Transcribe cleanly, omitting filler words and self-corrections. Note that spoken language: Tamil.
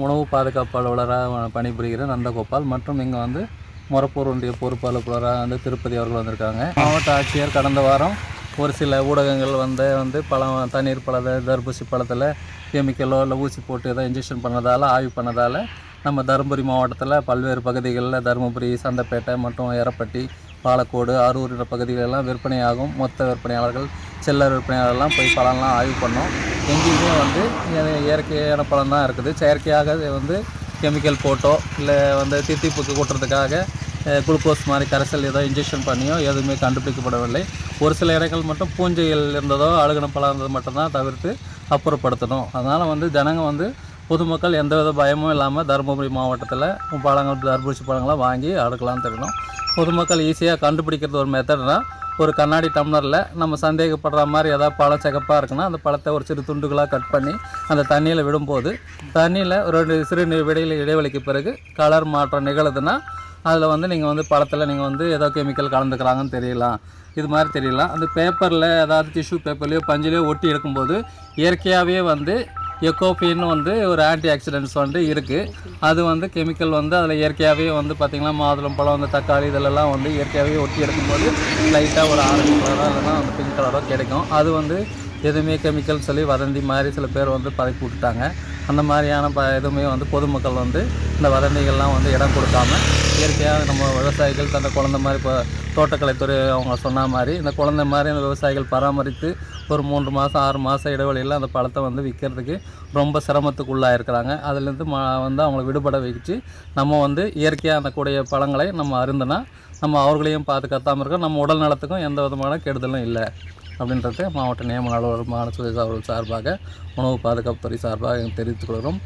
உணவு பாதுகாப்பு அலுவலராக பணிபுரிகிற நந்தகோபால் மற்றும் இங்கே வந்து மொரப்பூர் ஒன்றிய பொறுப்பு அலுவலராக வந்து திருப்பதி அவர்கள் வந்திருக்காங்க. மாவட்ட ஆட்சியர் கடந்த வாரம் ஒரு சில ஊடகங்கள் வந்து பழம் தண்ணீர் தர்பூசி பழத்தில் கெமிக்கலோ இல்லை ஊசி போட்டு ஏதோ இன்ஜெக்ஷன் பண்ணதால் ஆய்வு பண்ணதால் நம்ம தருமபுரி மாவட்டத்தில் பல்வேறு பகுதிகளில் தருமபுரி, சந்தைப்பேட்டை மற்றும் எரப்பட்டி, பாலக்கோடு, அரூர் பகுதிகளெல்லாம் விற்பனையாகும் மொத்த விற்பனையாளர்கள், சில்லறை விற்பனையாளர்லாம் போய் பழம்லாம் ஆய்வு பண்ணோம். எங்கேயுமே வந்து இயற்கையான பழம் தான் இருக்குது. செயற்கையாக வந்து கெமிக்கல் போட்டோ இல்லை வந்து தித்திப்புக்கு கூட்டுறதுக்காக குளுக்கோஸ் மாதிரி கரைசல் ஏதோ இன்ஜெக்ஷன் பண்ணியோ எதுவுமே கண்டுபிடிக்கப்படவில்லை. ஒரு சில இடங்கள் மட்டும் பூஞ்சைகள் இருந்ததோ அழுகின பழம் இருந்தது மட்டும்தான் தவிர்த்து அப்புறப்படுத்தணும். அதனால் வந்து ஜனங்க வந்து பொதுமக்கள் எந்தவித பயமும் இல்லாமல் தருமபுரி மாவட்டத்தில் பழங்கள் தர்பூசி பழங்களை வாங்கி அடுக்கலாம்னு தெரியணும். பொதுமக்கள் ஈஸியாக கண்டுபிடிக்கிறது ஒரு மெத்தட்னா, ஒரு கண்ணாடி டம்ளரில் நம்ம சந்தேகப்படுற மாதிரி ஏதாவது பழம் சிகப்பாக இருக்குன்னா அந்த பழத்தை ஒரு சிறு துண்டுகளாக கட் பண்ணி அந்த தண்ணியில் விடும்போது தண்ணியில் ஒரு 2 சிறு இடைவெளிக்கு பிறகு கலர் மாற்றம் நிகழுதுன்னா அதில் வந்து நீங்கள் வந்து பழத்தில் நீங்கள் வந்து ஏதோ கெமிக்கல் கலந்துக்கிறாங்கன்னு தெரியலாம். இது மாதிரி தெரியலாம். அந்த பேப்பரில் ஏதாவது டிஷ்யூ பேப்பர்லையோ பஞ்சிலையோ ஒட்டி எடுக்கும்போது இயற்கையாகவே வந்து எக்கோபின்னு வந்து ஒரு ஆன்டி ஆக்சிடென்ட்ஸ் வந்து இருக்குது. அது வந்து கெமிக்கல் வந்து அதில் இயற்கையாகவே வந்து பார்த்திங்கன்னா மாதுளம் பழம், அந்த தக்காளி இதெல்லாம் வந்து இயற்கையாகவே ஒட்டி எடுக்கும்போது லைட்டாக ஒரு ஆரஞ்சு கலராக இல்லைன்னா அந்த பிங்க் கலராக கிடைக்கும். அது வந்து எதுவுமே கெமிக்கல் சொல்லி வதந்தி மாதிரி சில பேர் வந்து பரப்பி விட்டுட்டாங்க. அந்த மாதிரியான எதுவுமே வந்து பொதுமக்கள் வந்து இந்த வதந்திகள்லாம் வந்து இடம் கொடுக்காம இயற்கையாக நம்ம விவசாயிகள் தன்னை குழந்தை மாதிரி இப்போ தோட்டக்கலைத்துறை அவங்க சொன்ன மாதிரி இந்த குழந்தை மாதிரி அந்த விவசாயிகள் பராமரித்து ஒரு 3 மாதம் 6 மாதம் இடைவெளியில் அந்த பழத்தை வந்து விற்கிறதுக்கு ரொம்ப சிரமத்துக்கு உள்ளாயிருக்கிறாங்க. அதுலேருந்து வந்து அவங்கள விடுபட வச்சு நம்ம வந்து இயற்கையாக அந்த கூடிய பழங்களை நம்ம அருந்தினா நம்ம அவர்களையும் பாதுகாத்தாமல் இருக்கோம், நம்ம உடல் நலத்துக்கும் எந்த விதமான கெடுதலும் இல்லை அப்படின்றது மாவட்ட நியமன அலுவலர் மானசுதேஷ் அவர்கள் சார்பாக, உணவு பாதுகாப்புத்துறை சார்பாக தெரிவித்துக் கொள்கிறோம்.